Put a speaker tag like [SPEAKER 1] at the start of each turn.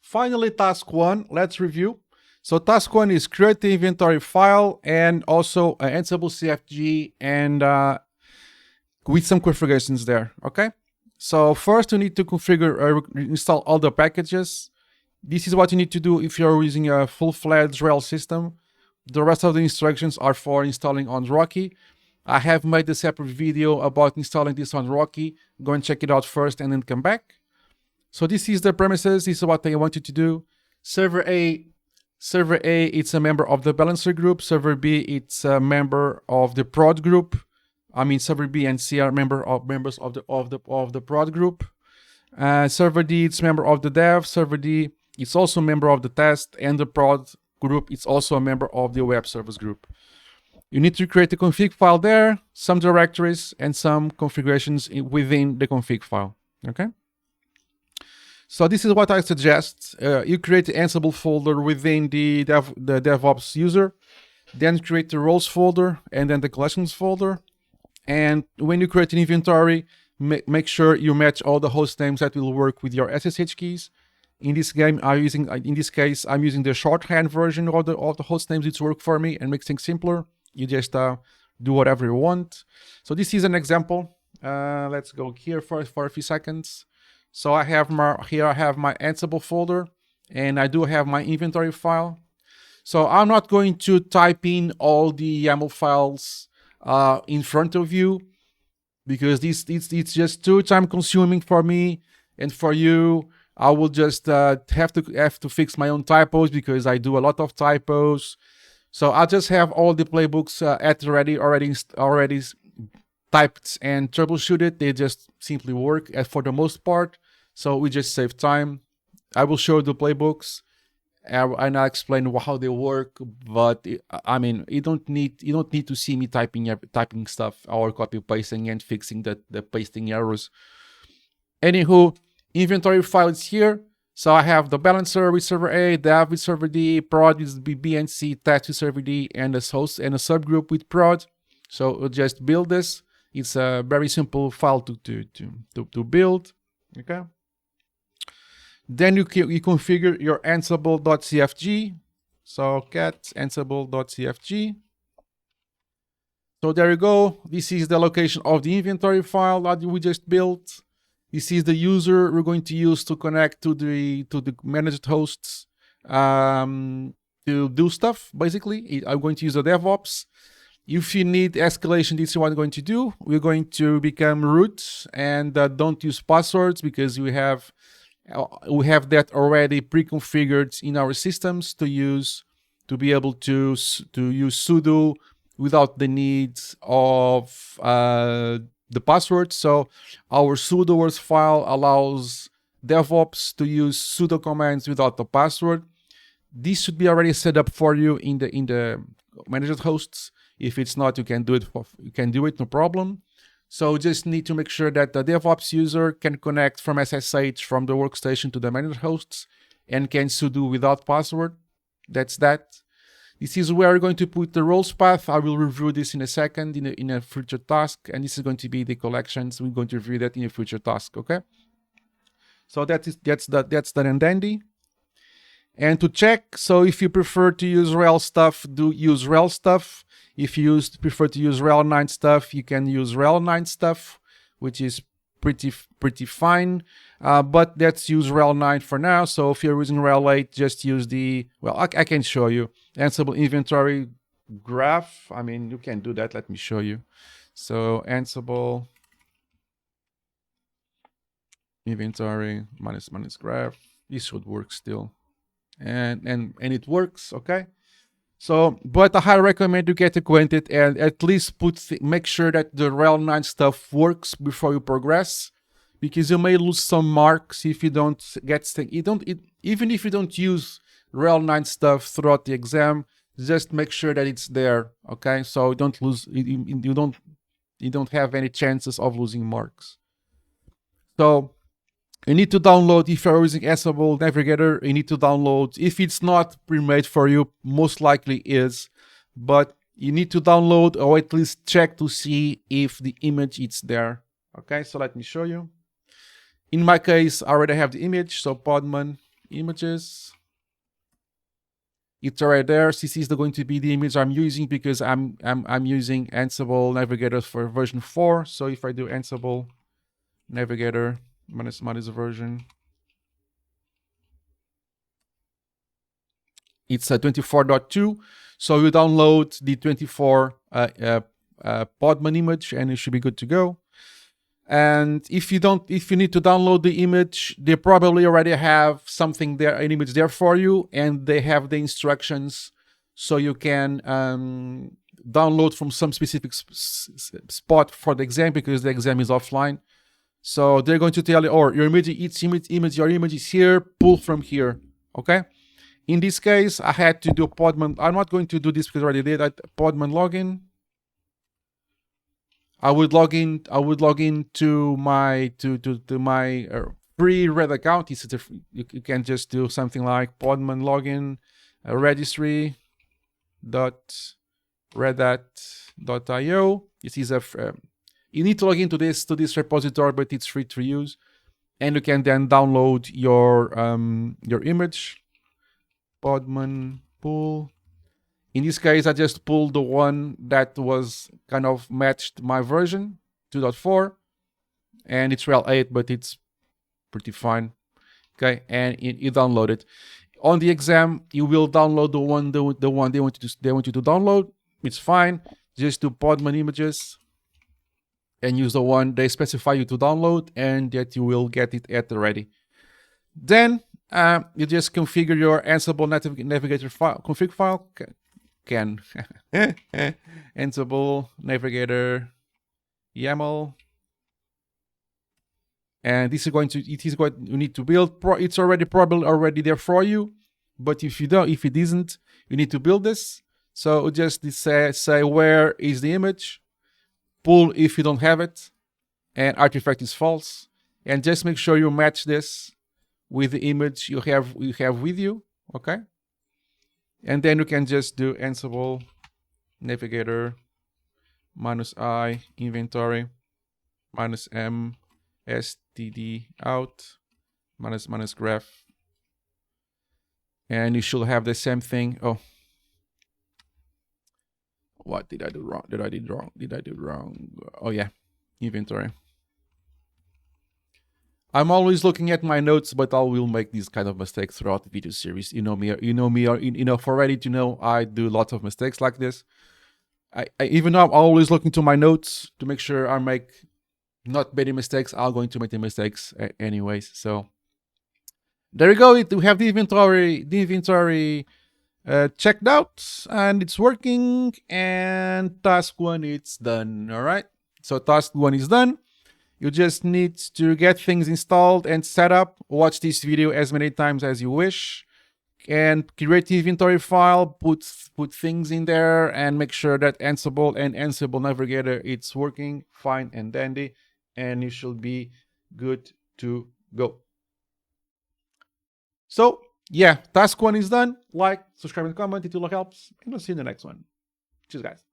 [SPEAKER 1] Finally, task 1, let's review. So task 1 is create the inventory file and also Ansible CFG and with some configurations there, okay? So first you need to configure, install all the packages. This is what you need to do if you're using a full-fledged RHEL system. The rest of the instructions are for installing on Rocky. I have made a separate video about installing this on Rocky. Go and check it out first and then come back. So this is the premises. This is what I want you to do. Server A, it's a member of the balancer group. Server B, it's a member of the prod group. I mean, server B and C are members of the prod group. Server D, it's member of the dev. Server D, it's also a member of the test, and the prod group, it's also a member of the web service group. You need to create a config file there, some directories, and some configurations within the config file. Okay. So this is what I suggest. You create the Ansible folder within the DevOps user, then create the roles folder and then the collections folder. And when you create an inventory, make sure you match all the host names that will work with your SSH keys. In this case, I'm using the shorthand version of the host names. It's work for me and makes things simpler. You just do whatever you want. So this is an example. Let's go here for a few seconds. So I have my Ansible folder, and I do have my inventory file. So I'm not going to type in all the YAML files in front of you, because it's just too time consuming for me and for you. I will just have to fix my own typos, because I do a lot of typos. So I just have all the playbooks at already typed and troubleshooted. They just simply work for the most part. So we just save time. I will show the playbooks and I'll explain how they work. But I mean, you don't need to see me typing stuff or copy pasting and fixing the pasting errors. Anywho, inventory file is here. So I have the balancer with server A, dev with server D, prod with B and C, test with server D, and a host and a subgroup with prod. So we'll just build this. It's a very simple file to build. Okay. Then you configure your ansible.cfg. So cat ansible.cfg. So there you go. This is the location of the inventory file that we just built. This is the user we're going to use to connect to the managed hosts to do stuff. Basically, I'm going to use the DevOps. If you need escalation, this is what I'm going to do. We're going to become root and don't use passwords, because we have that already pre-configured in our systems to be able to use sudo without the need of the password. So our sudo words file allows DevOps to use sudo commands without the password. This should be already set up for you in the managed hosts. If it's not, you can do it, no problem. So just need to make sure that the DevOps user can connect from SSH from the workstation to the managed hosts and can sudo without password. That's that. This is where we're going to put the roles path. I will review this in a second in a future task, and this is going to be the collections. We're going to review that in a future task. Okay. So that's done and dandy. And to check, so if you prefer to use RHEL stuff, do use RHEL stuff. If you prefer to use RHEL 9 stuff, you can use RHEL 9 stuff, which is pretty fine. But let's use RHEL 9 for now. So if you're using RHEL 8, just use I can show you. Ansible inventory graph. I mean, you can do that. Let me show you. So Ansible inventory minus graph. This should work still. And it works, okay? So, but I highly recommend you get acquainted and at least make sure that the RHEL 9 stuff works before you progress, because you may lose some marks if you don't even if you don't use RHEL 9 stuff throughout the exam. Just make sure that it's there, okay? So don't lose. You don't have any chances of losing marks. So you need to download, if you're using Ansible Navigator, you need to download. If it's not pre-made for you, most likely is, but you need to download or at least check to see if the image is there. Okay, so let me show you. In my case, I already have the image, so Podman, images. It's already there. CC is going to be the image I'm using because I'm using Ansible Navigator for version 4. So if I do Ansible Navigator minus version, it's a 24.2. So you download the 24 Podman image and it should be good to go. And if you need to download the image, they probably already have something there, an image there for you, and they have the instructions so you can download from some specific spot for the exam because the exam is offline. So they're going to tell you, or your image, your image is here, pull from here. Okay. In this case, I had to do Podman. I'm not going to do this because I already did that. Podman login. I would log in to my free Red account. You can just do something like Podman login registry.redhat.io. This is you need to log into this repository, but it's free to use, and you can then download your image. Podman pull. In this case, I just pulled the one that was kind of matched my version, 2.4, and it's RHEL 8, but it's pretty fine. Okay, and you download it. On the exam, you will download the one they want you to download. It's fine. Just do Podman images and use the one they specify you to download, and that you will get it at the ready. Then you just configure your Ansible Navigator file, config file. Ansible Navigator YAML, and this is you need to build. It's probably already there for you, but if it isn't, you need to build this. So just say where is the image, pull if you don't have it, and artifact is false, and just make sure you match this with the image you have with you. Okay. And then you can just do Ansible Navigator -I inventory -m std out -graph, and you should have the same thing. Oh, what did I do wrong? Did I do wrong? Oh yeah, inventory. I'm always looking at my notes, but I will make these kind of mistakes throughout the video series. You know me, for ready to know, I do lots of mistakes like this. Even though I'm always looking to my notes to make sure I make not many mistakes, I'm going to make the mistakes anyways. So there you go. We have the inventory checked out, and it's working. And task 1, it's done. All right. So task 1 is done. You just need to get things installed and set up. Watch this video as many times as you wish, and create the inventory file, put things in there, and make sure that Ansible and Ansible Navigator, it's working fine and dandy, and you should be good to go. So yeah, task 1 is done. Like, subscribe, and comment. It will help, and I'll see you in the next one. Cheers, guys.